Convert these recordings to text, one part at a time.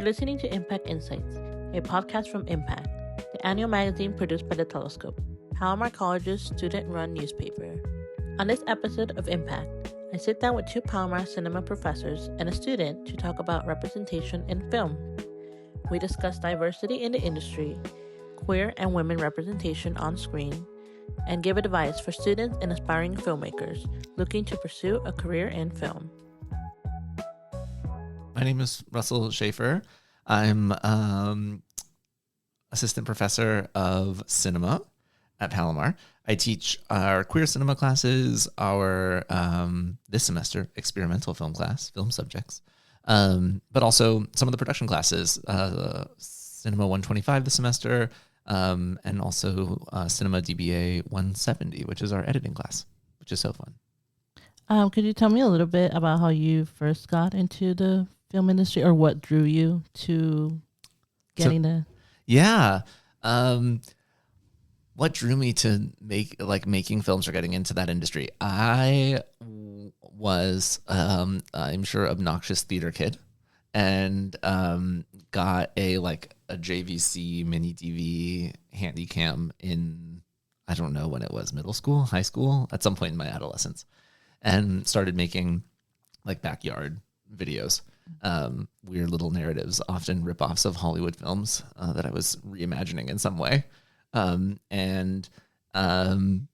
You're listening to Impact Insights, a podcast from Impact, the annual magazine produced by the Telescope, Palomar College's student-run newspaper. On this episode of Impact, I sit down with two Palomar cinema professors and a student to talk about representation in film. We discuss diversity in the industry, queer and women representation on screen, and give advice for students and aspiring filmmakers looking to pursue a career in film. My name is Russell Sheaffer. I'm assistant professor of cinema at Palomar. I teach our queer cinema classes, our this semester experimental film class, film subjects, but also some of the production classes, Cinema 125 this semester, and also Cinema DBA 170, which is our editing class, which is so fun. Could you tell me a little bit about how you first got into the film industry, or what drew you to getting the? Yeah. What drew me to making films or getting into that industry? I was, I'm sure, obnoxious theater kid, and got a JVC mini DV handy cam in, I don't know when it was, middle school, high school, at some point in my adolescence, and started making backyard videos. Weird little narratives, often ripoffs of Hollywood films that I was reimagining in some way. And when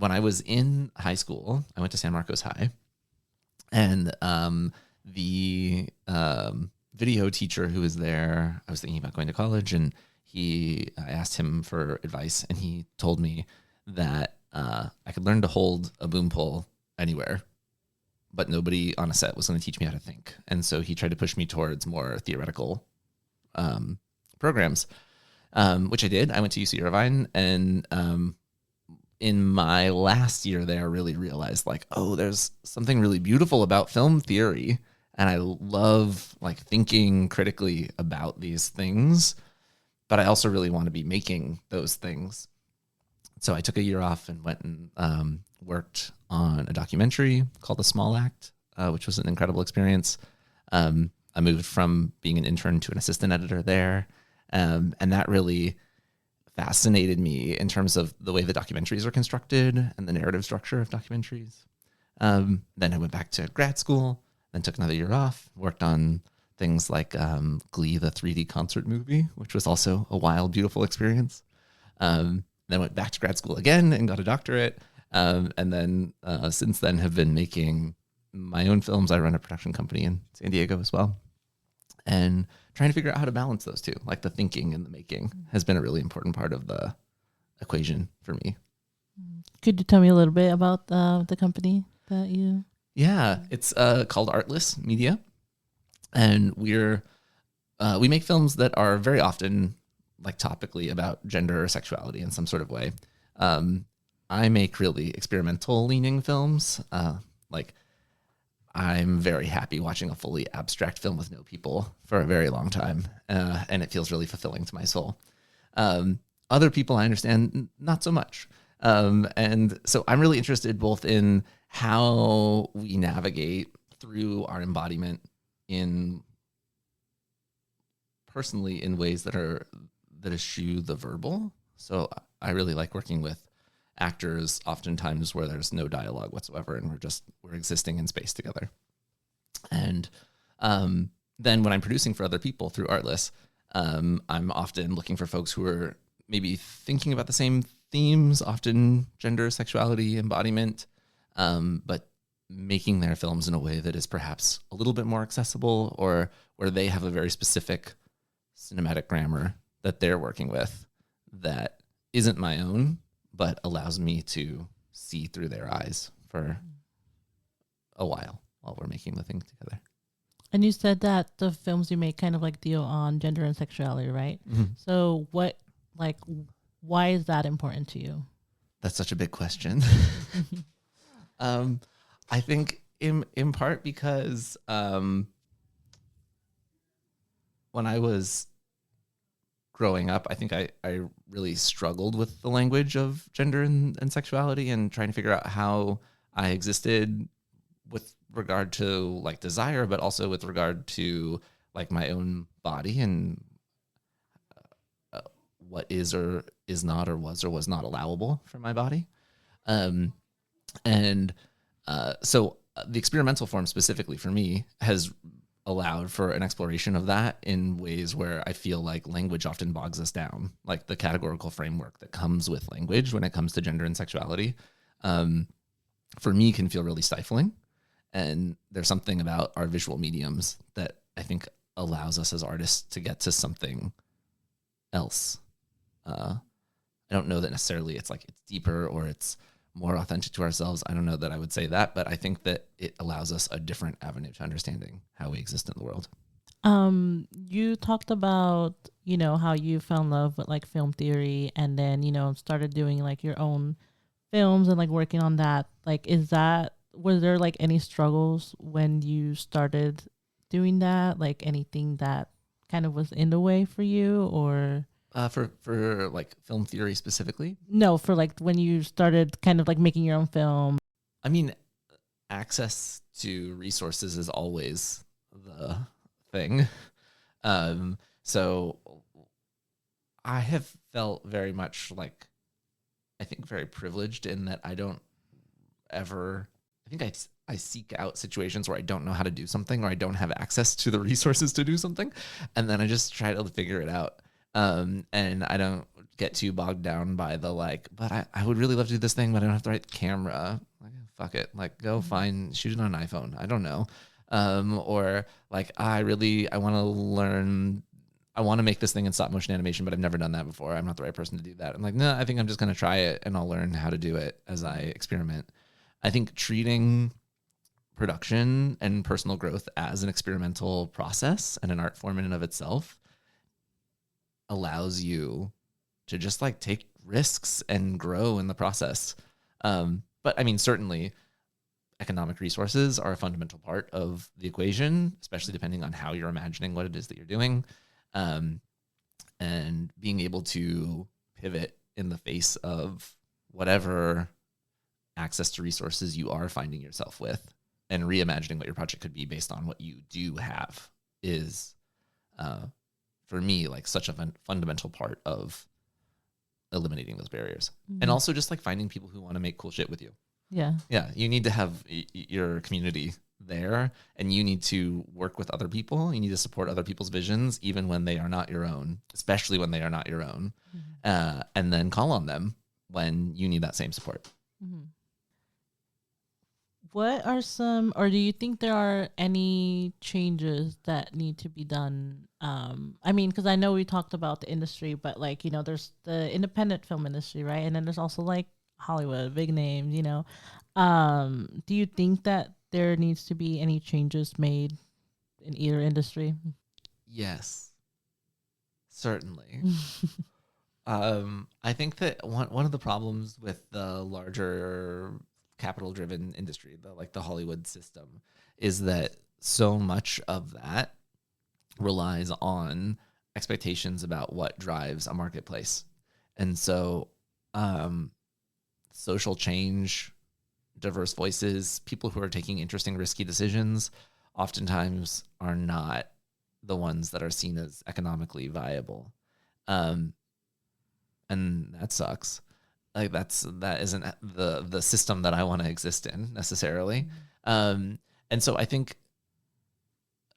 I was in high school, I went to San Marcos High, and the video teacher who was there, I was thinking about going to college, and I asked him for advice, and he told me that I could learn to hold a boom pole anywhere, but nobody on a set was going to teach me how to think. And so he tried to push me towards more theoretical programs, which I did. I went to UC Irvine, and in my last year there, really realized there's something really beautiful about film theory, and I love thinking critically about these things, but I also really want to be making those things. So I took a year off and went and worked on a documentary called The Small Act, which was an incredible experience. I moved from being an intern to an assistant editor there, and that really fascinated me in terms of the way the documentaries are constructed and the narrative structure of documentaries. Then I went back to grad school, then took another year off, worked on things like Glee, the 3D concert movie, which was also a wild, beautiful experience. Then went back to grad school again and got a doctorate. And then since then have been making my own films. I run a production company in San Diego as well. And trying to figure out how to balance those two, the thinking and the making, has been a really important part of the equation for me. Could you tell me a little bit about the company that you... Yeah, it's called Artless Media. And we make films that are very often topically about gender or sexuality in some sort of way. I make really experimental leaning films. I'm very happy watching a fully abstract film with no people for a very long time. And it feels really fulfilling to my soul. Other people, I understand, not so much. And so I'm really interested both in how we navigate through our embodiment personally in ways that eschew the verbal. So I really like working with actors oftentimes where there's no dialogue whatsoever, and we're existing in space together. And then when I'm producing for other people through Artless, I'm often looking for folks who are maybe thinking about the same themes, often gender, sexuality, embodiment, but making their films in a way that is perhaps a little bit more accessible, or where they have a very specific cinematic grammar that they're working with that isn't my own, but allows me to see through their eyes for a while we're making the thing together. And you said that the films you make kind of deal on gender and sexuality, right? Mm-hmm. So why is that important to you? That's such a big question. I think in part because when I was growing up, I think I really struggled with the language of gender and sexuality, and trying to figure out how I existed with regard to desire, but also with regard to like my own body and what is or is not or was not allowable for my body. And so the experimental form specifically for me has allowed for an exploration of that in ways where I feel like language often bogs us down, like the categorical framework that comes with language when it comes to gender and sexuality, for me can feel really stifling. And there's something about our visual mediums that I think allows us as artists to get to something else. I don't know that necessarily it's like it's deeper or it's more authentic to ourselves. I don't know that I would say that, but I think that it allows us a different avenue to understanding how we exist in the world. You talked about, how you fell in love with like film theory and then, started doing like your own films and like working on that. Like, was there like any struggles when you started doing that? Like anything that kind of was in the way for you or? For like film theory specifically? No, for like when you started kind of like making your own film. I mean, access to resources is always the thing. So I have felt very much like, I think very privileged in that I don't ever, I think I seek out situations where I don't know how to do something or I don't have access to the resources to do something. And then I just try to figure it out. And I don't get too bogged down by the like, but I would really love to do this thing, but I don't have the right camera. Like, fuck it. Like, go shoot it on an iPhone. I don't know. Or like, I want to learn, I want to make this thing in stop motion animation, but I've never done that before. I'm not the right person to do that. I'm like, no, I think I'm just going to try it and I'll learn how to do it as I experiment. I think treating production and personal growth as an experimental process and an art form in and of itself allows you to just like take risks and grow in the process. But I mean, certainly economic resources are a fundamental part of the equation, especially depending on how you're imagining what it is that you're doing. And being able to pivot in the face of whatever access to resources you are finding yourself with and reimagining what your project could be based on what you do have is, for me, like such a fundamental part of eliminating those barriers. Mm-hmm. And also just like finding people who want to make cool shit with you. Yeah. Yeah. You need to have your community there and you need to work with other people. You need to support other people's visions, even when they are not your own, especially when they are not your own. Mm-hmm. And then call on them when you need that same support. Mm-hmm. What are some, or do you think there are any changes that need to be done? I mean, because I know we talked about the industry, but like, there's the independent film industry, right? And then there's also like Hollywood, big names, Do you think that there needs to be any changes made in either industry? Yes, certainly. I think that one of the problems with the larger capital-driven industry, the Hollywood system, is that so much of that relies on expectations about what drives a marketplace. And so social change, diverse voices, people who are taking interesting, risky decisions oftentimes are not the ones that are seen as economically viable. And that sucks. Like that isn't the system that I want to exist in necessarily. Mm-hmm. And so I think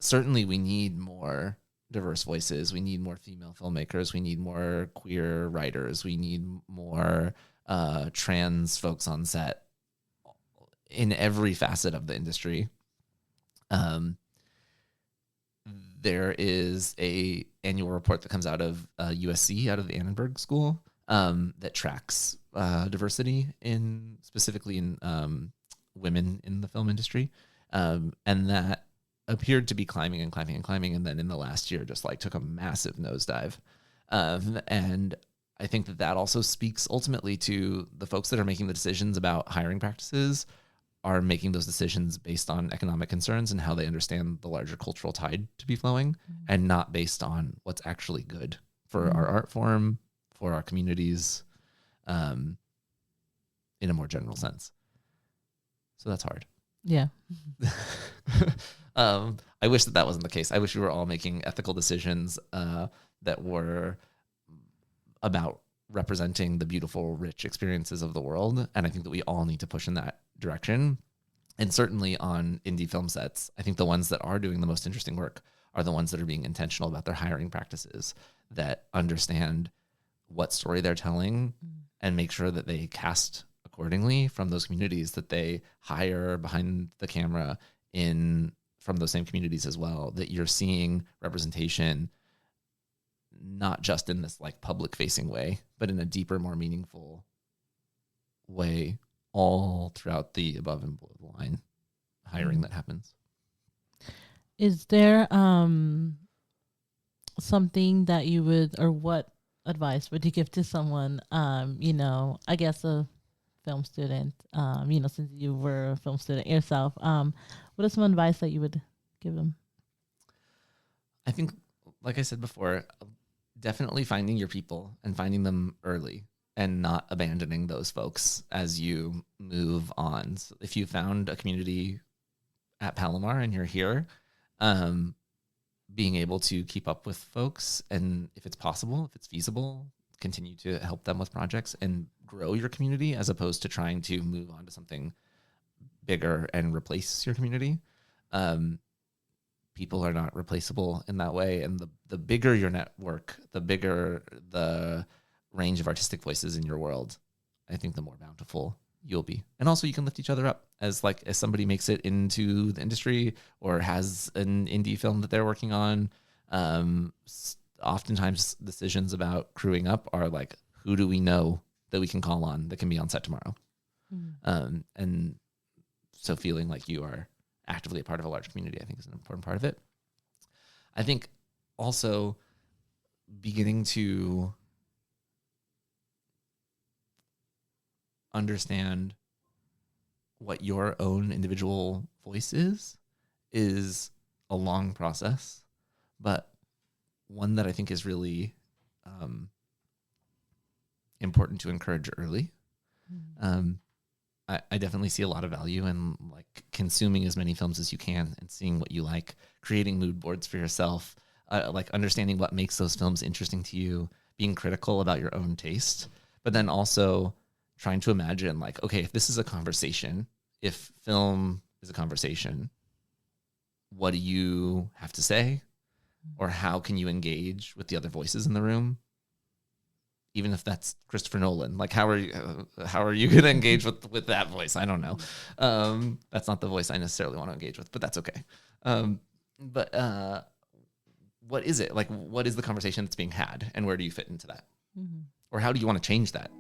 certainly we need more diverse voices. We need more female filmmakers. We need more queer writers. We need more trans folks on set in every facet of the industry. There is a annual report that comes out of USC, out of the Annenberg School, that tracks diversity specifically in women in the film industry. And that appeared to be climbing and climbing and climbing. And then in the last year, just like took a massive nosedive. And I think that also speaks ultimately to the folks that are making the decisions about hiring practices are making those decisions based on economic concerns and how they understand the larger cultural tide to be flowing, and not based on what's actually good for our art form, for our communities, in a more general sense. So that's hard. Yeah. I wish that wasn't the case. I wish we were all making ethical decisions that were about representing the beautiful, rich experiences of the world. And I think that we all need to push in that direction. And certainly on indie film sets, I think the ones that are doing the most interesting work are the ones that are being intentional about their hiring practices, that understand what story they're telling and make sure that they cast accordingly from those communities, that they hire behind the camera from those same communities as well, that you're seeing representation not just in this like public facing way, but in a deeper, more meaningful way all throughout the above and below the line hiring that happens. Is there something that you would, or what advice would you give to someone, I guess a film student, since you were a film student yourself, what is some advice that you would give them? I think, like I said before, definitely finding your people and finding them early and not abandoning those folks as you move on. So if you found a community at Palomar and you're here, being able to keep up with folks, and if it's possible, if it's feasible, continue to help them with projects and grow your community as opposed to trying to move on to something bigger and replace your community. People are not replaceable in that way. And the bigger your network, the bigger the range of artistic voices in your world, I think the more bountiful you'll be. And also you can lift each other up as somebody makes it into the industry or has an indie film that they're working on. Oftentimes decisions about crewing up are like, who do we know that we can call on that can be on set tomorrow? And so feeling like you are actively a part of a large community, I think, is an important part of it. I think also beginning to understand what your own individual voice is a long process, but one that I think is really important to encourage early. I definitely see a lot of value in like consuming as many films as you can and seeing what you like, creating mood boards for yourself, like understanding what makes those films interesting to you, being critical about your own taste, but then also trying to imagine like, okay, if this is a conversation, if film is a conversation, what do you have to say? Or how can you engage with the other voices in the room? Even if that's Christopher Nolan, like how are you going to engage with that voice? I don't know. That's not the voice I necessarily want to engage with, but that's okay. But what is it? Like, what is the conversation that's being had, and where do you fit into that? Or how do you want to change that?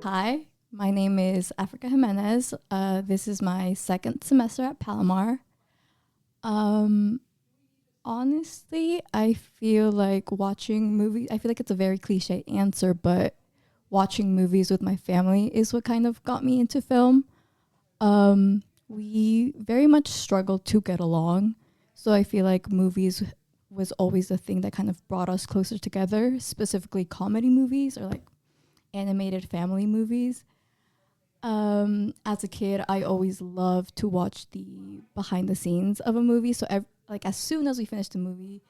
Hi, my name is Africa Jimenez. This is my second semester at Palomar. Honestly, I feel like watching movies, I feel like it's a very cliche answer, but watching movies with my family is what kind of got me into film. We very much struggled to get along, so I feel like movies was always the thing that kind of brought us closer together, specifically comedy movies or like animated family movies. As a kid, I always loved to watch the behind the scenes of a movie. So as soon as we finished the movie,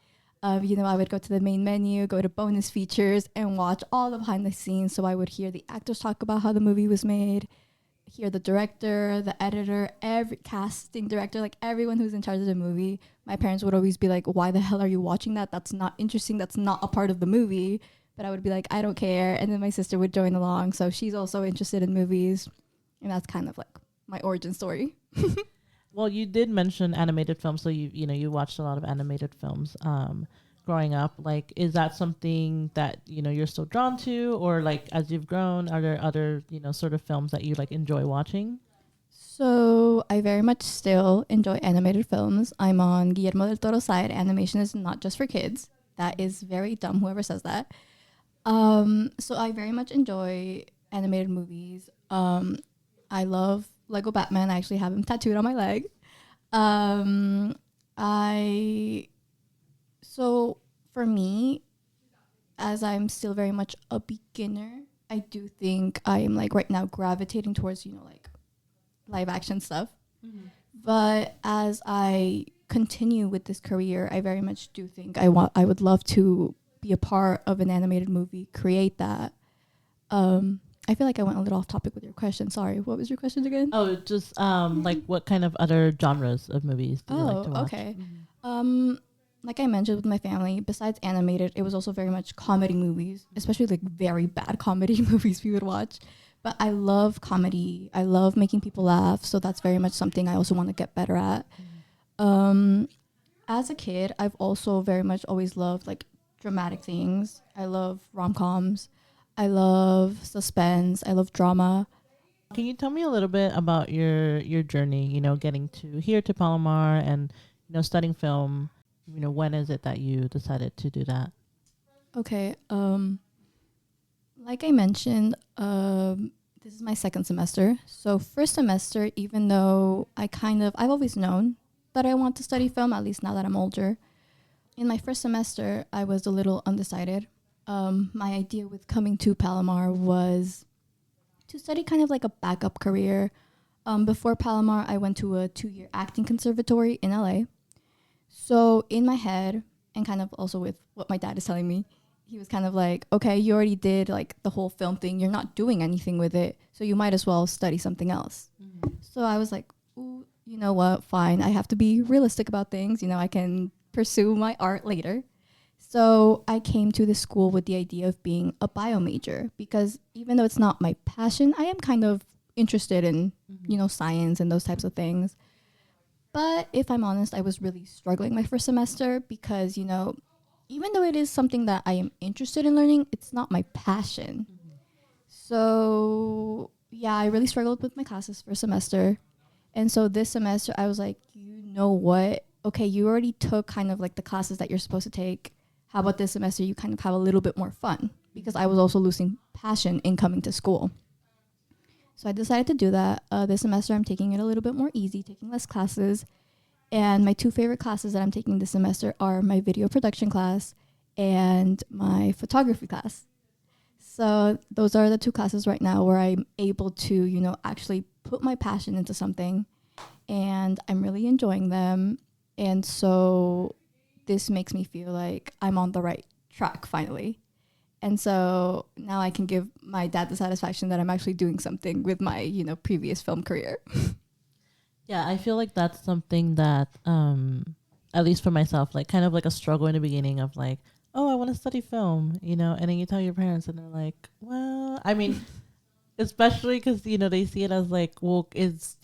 I would go to the main menu, go to bonus features, and watch all the behind the scenes. So I would hear the actors talk about how the movie was made, hear the director, the editor, every casting director, like everyone who's in charge of the movie. My parents would always be like, why the hell are you watching that? That's not interesting. That's not a part of the movie. But I would be like, I don't care. And then my sister would join along. So she's also interested in movies. And that's kind of like my origin story. Well, you did mention animated films. So you watched a lot of animated films growing up. Like, is that something that, you're still drawn to? Or like as you've grown, are there other, sort of films that you like enjoy watching? So I very much still enjoy animated films. I'm on Guillermo del Toro's side. Animation is not just for kids. That is very dumb, whoever says that. So I very much enjoy animated movies. I love Lego Batman. I actually have him tattooed on my leg. So for me, as I'm still very much a beginner I do think I am like right now gravitating towards, like live action stuff. Mm-hmm. But as I continue with this career, I very much do think I would love to be a part of an animated movie, create that. I feel like I went a little off topic with your question. Sorry, what was your question again? Oh, just like what kind of other genres of movies do you like to watch? Okay. Mm-hmm. Like I mentioned with my family, besides animated, it was also very much comedy movies, especially like very bad comedy movies we would watch. But I love comedy. I love making people laugh. So that's very much something I also want to get better at. As a kid, I've also very much always loved like dramatic things. I love rom-coms. I love suspense. I love drama. Can you tell me a little bit about your journey, getting to here to Palomar and, studying film? When is it that you decided to do that? Okay. Like I mentioned, this is my second semester. So first semester, even though I've always known that I want to study film, at least now that I'm older. In my first semester, I was a little undecided. My idea with coming to Palomar was to study kind of like a backup career. Before Palomar, I went to a 2-year acting conservatory in LA. So in my head, and kind of also with what my dad is telling me, he was kind of like, okay, you already did like the whole film thing. You're not doing anything with it. So you might as well study something else. Mm-hmm. So I was like, ooh, you know what? Fine. I have to be realistic about things. I can pursue my art later. So I came to this school with the idea of being a bio major because even though it's not my passion, I am kind of interested in, science and those types of things. But if I'm honest, I was really struggling my first semester because, even though it is something that I am interested in learning, it's not my passion. Mm-hmm. So, yeah, I really struggled with my classes first semester. And so this semester, I was like, you know what? Okay, you already took kind of like the classes that you're supposed to take. How about this semester you kind of have a little bit more fun? Because I was also losing passion in coming to school. So I decided to do that. This semester, I'm taking it a little bit more easy, taking less classes. And my 2 favorite classes that I'm taking this semester are my video production class and my photography class. So those are the 2 classes right now where I'm able to, actually put my passion into something. And I'm really enjoying them. And so this makes me feel like I'm on the right track finally. And so now I can give my dad the satisfaction that I'm actually doing something with my, previous film career. Yeah, I feel like that's something that, at least for myself, like kind of like a struggle in the beginning of like, oh, I want to study film, and then you tell your parents and they're like, well, I mean, especially because, they see it as like, well,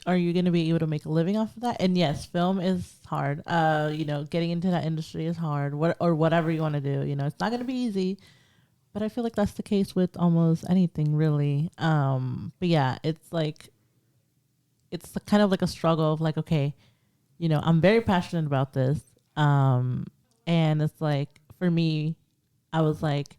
are you going to be able to make a living off of that? And yes, film is hard. Getting into that industry is hard, or whatever you want to do, it's not going to be easy. But I feel like that's the case with almost anything, really. But yeah, it's like, it's kind of like a struggle of like, okay, I'm very passionate about this. And it's like, for me, I was like,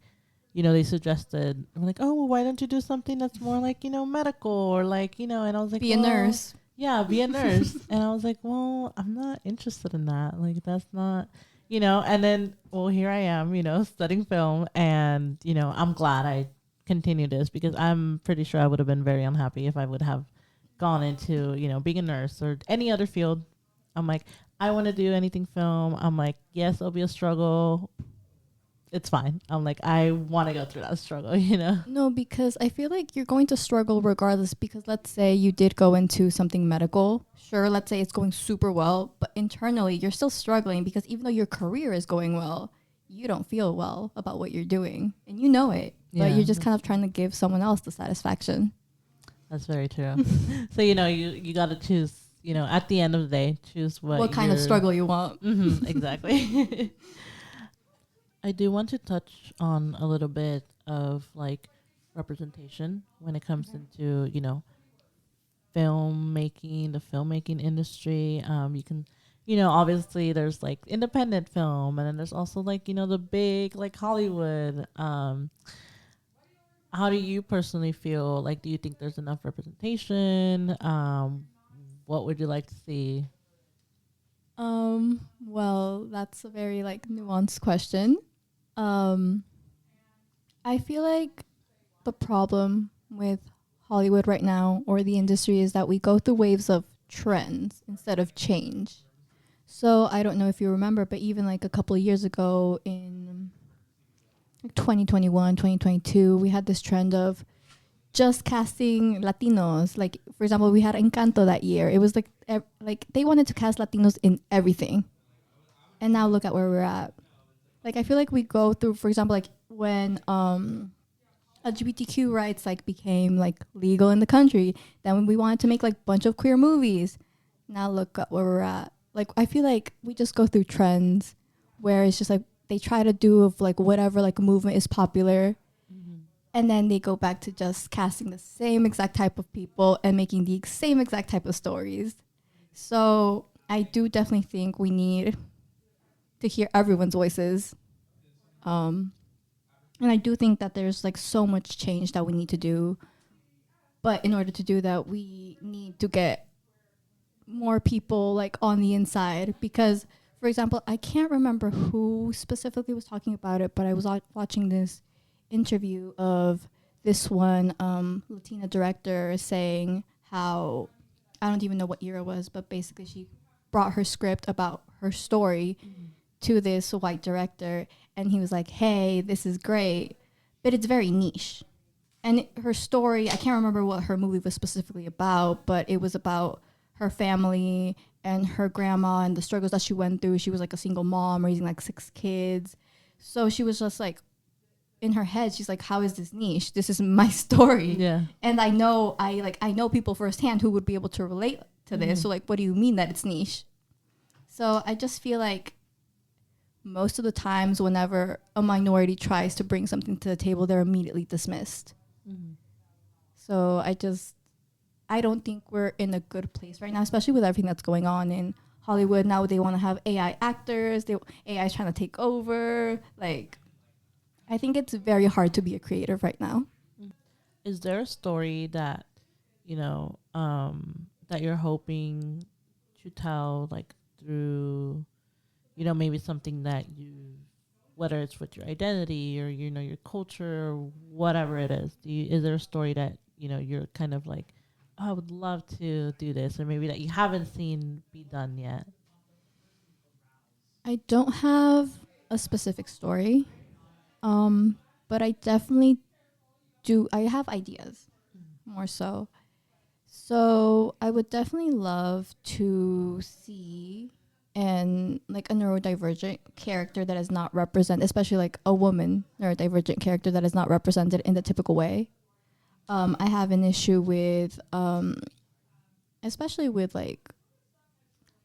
they suggested, I'm like, oh, well, why don't you do something that's more like, medical or like, and I was like, be a nurse. Yeah, be a nurse. And I was like, well, I'm not interested in that. Like, that's not, and then, well, here I am, studying film. And, I'm glad I continued this because I'm pretty sure I would have been very unhappy if I would have gone into, being a nurse or any other field. I'm like, I want to do anything film. I'm like, yes, it'll be a struggle. It's fine. I'm like, I want to go through that struggle, No, because I feel like you're going to struggle regardless because let's say you did go into something medical. Sure, let's say it's going super well, but internally you're still struggling because even though your career is going well, you don't feel well about what you're doing and you know it, but you're just kind of trying to give someone else the satisfaction. That's very true. So, you got to choose, at the end of the day, choose what kind of struggle you want. Mm-hmm, exactly. I do want to touch on a little bit of like representation when it comes into, filmmaking, the filmmaking industry. You can, obviously there's like independent film and then there's also like, the big like Hollywood. How do you personally feel? Like, do you think there's enough representation? What would you like to see? Well, that's a very like nuanced question. I feel like the problem with Hollywood right now, or the industry, is that we go through waves of trends instead of change. So I don't know if you remember, but even like a couple of years ago in 2021, 2022, we had this trend of just casting Latinos. Like, for example, we had Encanto that year. It was like they wanted to cast Latinos in everything. And now look at where we're at. Like, I feel like we go through, for example, like when LGBTQ rights like became like legal in the country, then when we wanted to make like a bunch of queer movies. Now look at where we're at. Like, I feel like we just go through trends where it's just like they try to do of like whatever like movement is popular, and then they go back to just casting the same exact type of people and making the same exact type of stories. So I do definitely think we need to hear everyone's voices. And I do think that there's like so much change that we need to do. But in order to do that, we need to get more people like on the inside. Because, for example, I can't remember who specifically was talking about it, but I was watching this interview of this one Latina director saying how, I don't even know what year it was, but basically she brought her script about her story to this white director, and he was like, hey, this is great, but it's very niche. And her story, I can't remember what her movie was specifically about, but it was about her family and her grandma and the struggles that she went through. She was like a single mom raising like 6 kids. So she was just like, in her head, she's like, how is this niche? This is my story. Yeah. And I know people firsthand who would be able to relate to this. So like, what do you mean that it's niche? So I just feel like most of the times whenever a minority tries to bring something to the table, they're immediately dismissed. So I don't think we're in a good place right now, especially with everything that's going on in Hollywood. Now they want to have AI actors. AI is trying to take over. Like, I think it's very hard to be a creative right now. Is there a story that, that you're hoping to tell, like through, maybe something that whether it's with your identity or, your culture or whatever it is, is there a story that, you're kind of like, oh, I would love to do this, or maybe that you haven't seen be done yet? I don't have a specific story. But I definitely I have ideas more so. So I would definitely love to see a neurodivergent character that is not represented, especially like a woman neurodivergent character that is not represented in the typical way. I have an issue with, especially with like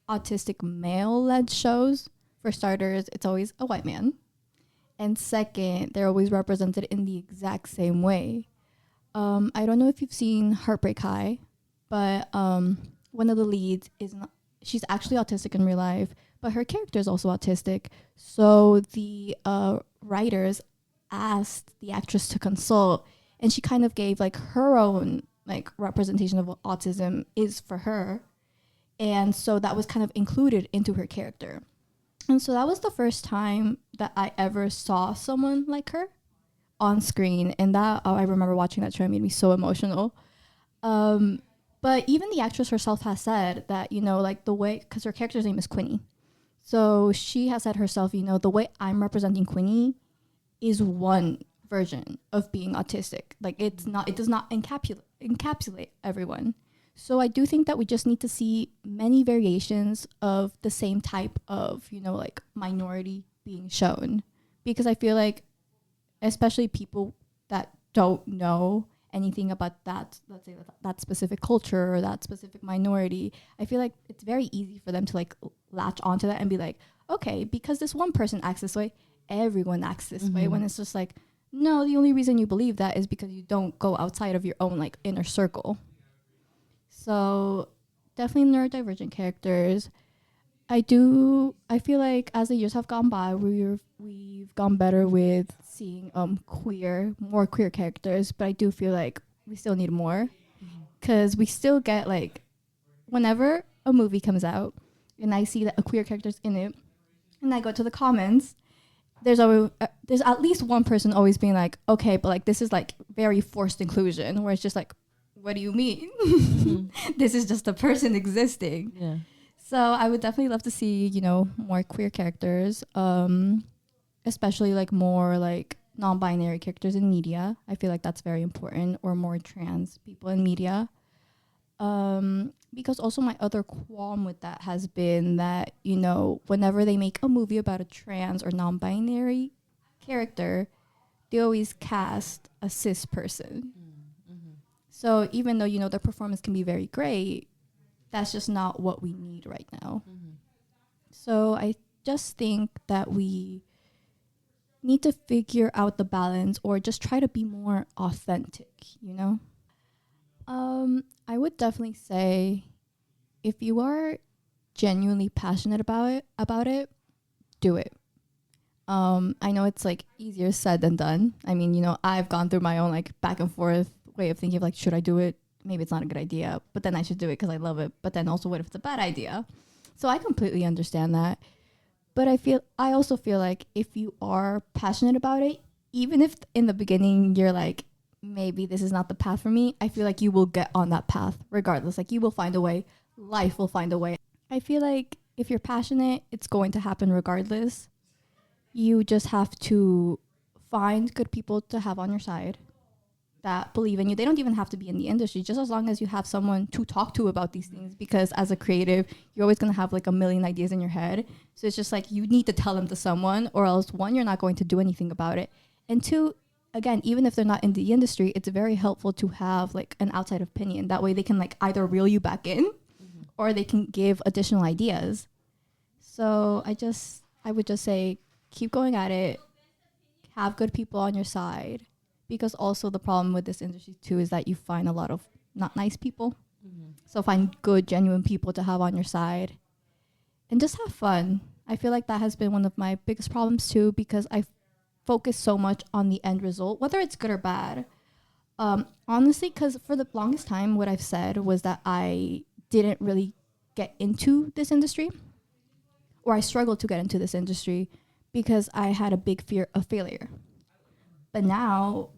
autistic male-led shows. For starters, it's always a white man. And second, they're always represented in the exact same way. I don't know if you've seen Heartbreak High, but one of the leads she's actually autistic in real life, but her character is also autistic. So the writers asked the actress to consult, and she kind of gave like her own like representation of what autism is for her. And so that was kind of included into her character. And so that was the first time that I ever saw someone like her on screen. And I remember watching that show. It made me so emotional. But even the actress herself has said that, like the way, because her character's name is Quinny. So she has said herself, the way I'm representing Quinny is one version of being autistic. Like it does not encapsulate everyone. So I do think that we just need to see many variations of the same type of, like minority being shown. Because I feel like, especially people that don't know anything about that, let's say that specific culture or that specific minority, I feel like it's very easy for them to like latch onto that and be like, okay, because this one person acts this way, everyone acts this way. When it's just like, no, the only reason you believe that is because you don't go outside of your own like inner circle. So definitely neurodivergent characters. I feel like as the years have gone by, we've gone better with seeing more queer characters, but I do feel like we still need more, because we still get like, whenever a movie comes out and I see that a queer character's in it and I go to the comments, there's at least one person always being like, okay, but like this is like very forced inclusion, where it's just like, what do you mean? This is just a person existing. Yeah. So I would definitely love to see, you know, more queer characters, especially like more like non-binary characters in media. I feel like that's very important, or more trans people in media. Because also my other qualm with that has been that, you know, whenever they make a movie about a trans or non-binary character, they always cast a cis person. So even though, you know, their performance can be very great, that's just not what we need right now. So I just think that we need to figure out the balance, or just try to be more authentic, you know? I would definitely say, if you are genuinely passionate about it, do it. I know it's like easier said than done. I mean, you know, I've gone through my own like back and forth way of thinking of like, should I do it? Maybe it's not a good idea, but then I should do it because I love it. But then also, what if it's a bad idea? So I completely understand that. But I also feel like if you are passionate about it, even if in the beginning you're like, maybe this is not the path for me, I feel like you will get on that path regardless. Like, you will find a way. Life will find a way. I feel like if you're passionate, it's going to happen regardless. You just have to find good people to have on your side that believe in you. They don't even have to be in the industry, just as long as you have someone to talk to about these things, because as a creative, you're always going to have like a million ideas in your head. So it's just like, you need to tell them to someone, or else one, you're not going to do anything about it. And two, again, even if they're not in the industry, it's very helpful to have like an outside opinion. That way they can like either reel you back in, or they can give additional ideas. So I would just say, keep going at it, have good people on your side, because also the problem with this industry too is that you find a lot of not nice people. So find good, genuine people to have on your side, and just have fun. I feel like that has been one of my biggest problems too, because I focus so much on the end result, whether it's good or bad. Honestly, because for the longest time, what I've said was that I didn't really get into this industry, or I struggled to get into this industry because I had a big fear of failure. But now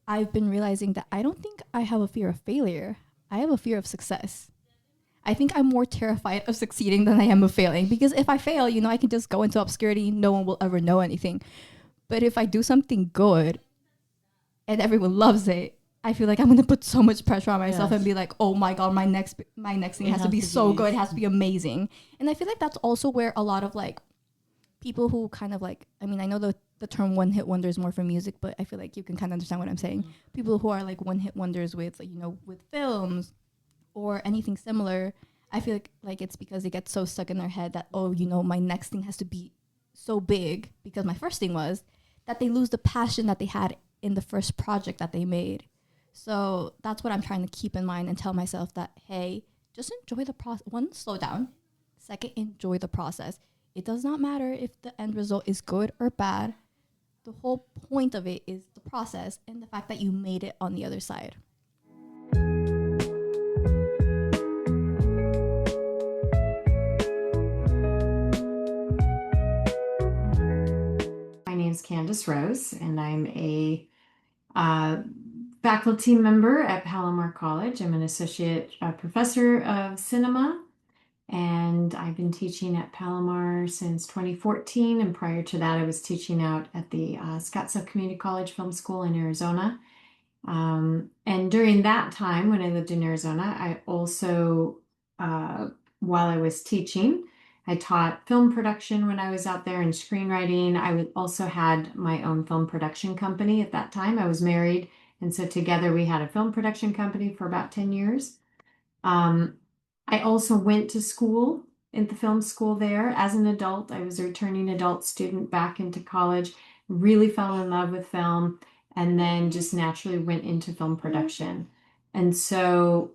I've been realizing that I don't think I have a fear of failure. I have a fear of success. I think I'm more terrified of succeeding than I am of failing, because if I fail, you know, I can just go into obscurity. No one will ever know anything. But if I do something good and everyone loves it, I feel like I'm going to put so much pressure on myself and be like, oh my God, my next thing has to be so good. It has to be amazing. And I feel like that's also where a lot of like people who kind of like, I mean, I know the term one hit wonder is more for music, but I feel like you can kind of understand what I'm saying. People who are like one hit wonders with, like, you know, with films or anything similar, I feel like it's because they get so stuck in their head that, oh, you know, my next thing has to be so big because my first thing was, that they lose the passion that they had in the first project that they made. So that's what I'm trying to keep in mind and tell myself that, hey, just enjoy the process. One, slow down. Second, enjoy the process. It does not matter if the end result is good or bad. The whole point of it is the process and the fact that you made it on the other side. My name is Candace Rose, and I'm a faculty member at Palomar College. I'm an associate professor of cinema, and I've been teaching at Palomar since 2014. And prior to that, I was teaching out at the Scottsdale Community College Film School in Arizona. And during that time, when I lived in Arizona, I also, while I was teaching, I taught film production when I was out there and screenwriting. I also had my own film production company at that time. I was married, and so together we had a film production company for about 10 years. I also went to school at the film school there as an adult. I was a returning adult student back into college, really fell in love with film, and then just naturally went into film production. And so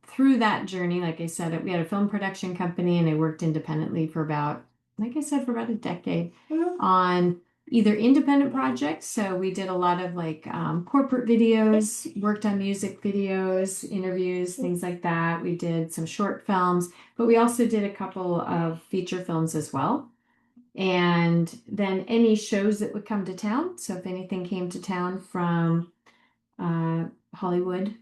through that journey, like I said, we had a film production company, and I worked independently for about, like I said, for about a decade on either independent projects. So we did a lot of like corporate videos, worked on music videos, interviews, things like that. We did some short films, but we also did a couple of feature films as well. And then any shows that would come to town. So if anything came to town from Hollywood,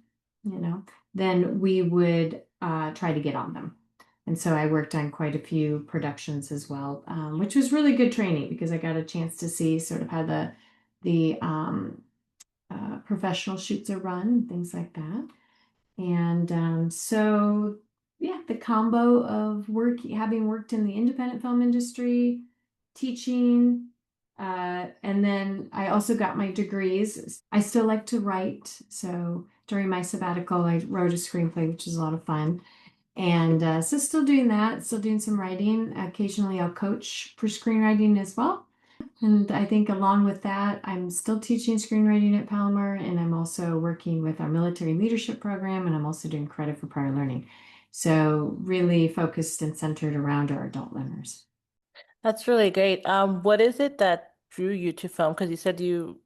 then we would try to get on them. And so I worked on quite a few productions as well, which was really good training because I got a chance to see sort of how the professional shoots are run, things like that. And so, yeah, the combo of having worked in the independent film industry, teaching, and then I also got my degrees. I still like to write. So during my sabbatical, I wrote a screenplay, which is a lot of fun. And so still doing that, still doing some writing. Occasionally I'll coach for screenwriting as well. And I think along with that, I'm still teaching screenwriting at Palomar, and I'm also working with our military leadership program, and I'm also doing credit for prior learning. So really focused and centered around our adult learners. That's really great. What is it that drew you to film? Because you said you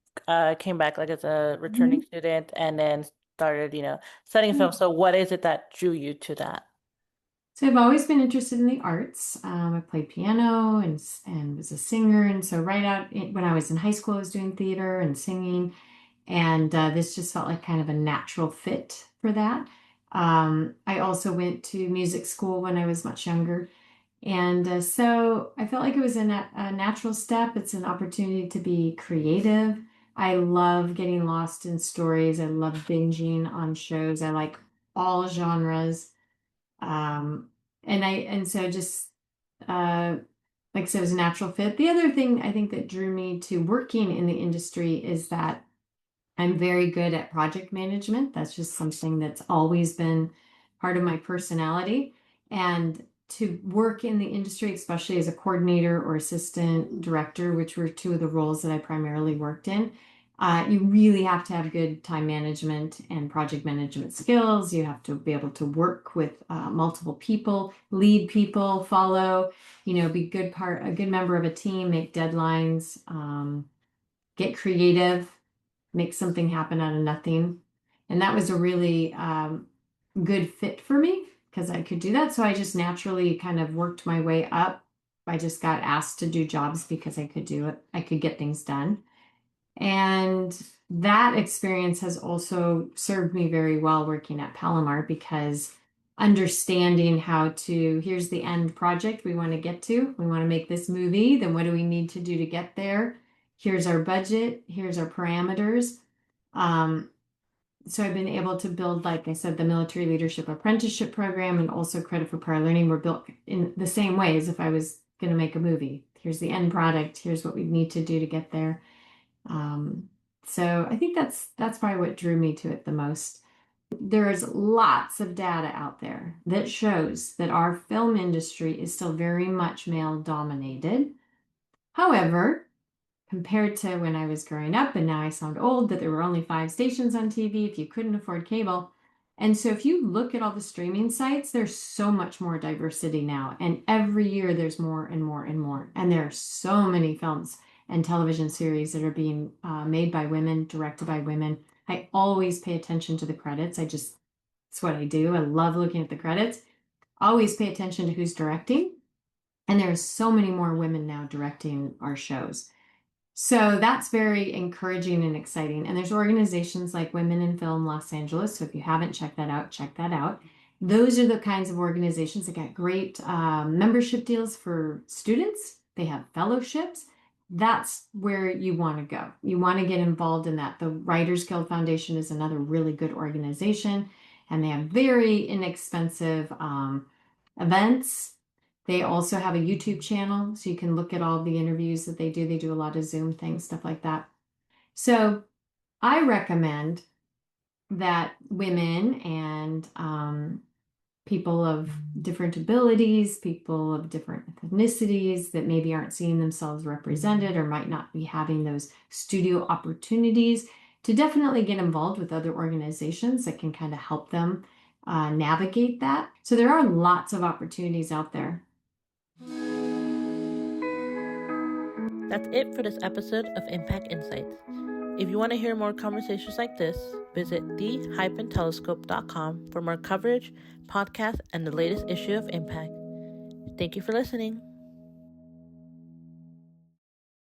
came back like as a returning student and then started, studying film. So what is it that drew you to that? So I've always been interested in the arts. I played piano and was a singer. And so when I was in high school, I was doing theater and singing. And this just felt like kind of a natural fit for that. I also went to music school when I was much younger. And so I felt like it was a natural step. It's an opportunity to be creative. I love getting lost in stories. I love binging on shows. I like all genres. And so just like I said, it was a natural fit. The other thing I think that drew me to working in the industry is that I'm very good at project management. That's just something that's always been part of my personality. And to work in the industry, especially as a coordinator or assistant director, which were two of the roles that I primarily worked in, you really have to have good time management and project management skills. You have to be able to work with multiple people, lead people, follow, be a good member of a team, make deadlines, get creative, make something happen out of nothing. And that was a really good fit for me because I could do that. So I just naturally kind of worked my way up. I just got asked to do jobs because I could do it. I could get things done. And that experience has also served me very well working at Palomar because understanding here's the end project we want to get to. We want to make this movie. Then what do we need to do to get there? Here's our budget. Here's our parameters. So I've been able to build, like I said, the military leadership apprenticeship program and also credit for prior learning were built in the same way as if I was going to make a movie. Here's the end product. Here's what we need to do to get there. So I think that's probably what drew me to it the most. There's lots of data out there that shows that our film industry is still very much male dominated. However, compared to when I was growing up, and now I sound old, that there were only 5 stations on TV if you couldn't afford cable. And so if you look at all the streaming sites, there's so much more diversity now. And every year there's more and more and more. And there are so many films and television series that are being made by women, directed by women. I always pay attention to the credits. It's what I do. I love looking at the credits. Always pay attention to who's directing. And there are so many more women now directing our shows. So that's very encouraging and exciting. And there's organizations like Women in Film Los Angeles. So if you haven't checked that out, check that out. Those are the kinds of organizations that got great membership deals for students. They have fellowships. That's where you want to go. You want to get involved in that. The Writers Guild Foundation is another really good organization, and they have very inexpensive events. They also have a YouTube channel, so you can look at all the interviews that they do. They do a lot of Zoom things, stuff like that. So I recommend that women and people of different abilities, people of different ethnicities that maybe aren't seeing themselves represented or might not be having those studio opportunities to definitely get involved with other organizations that can kind of help them navigate that. So there are lots of opportunities out there. That's it for this episode of Impact Insights. If you want to hear more conversations like this, visit the-telescope.com for more coverage, podcasts, and the latest issue of Impact. Thank you for listening.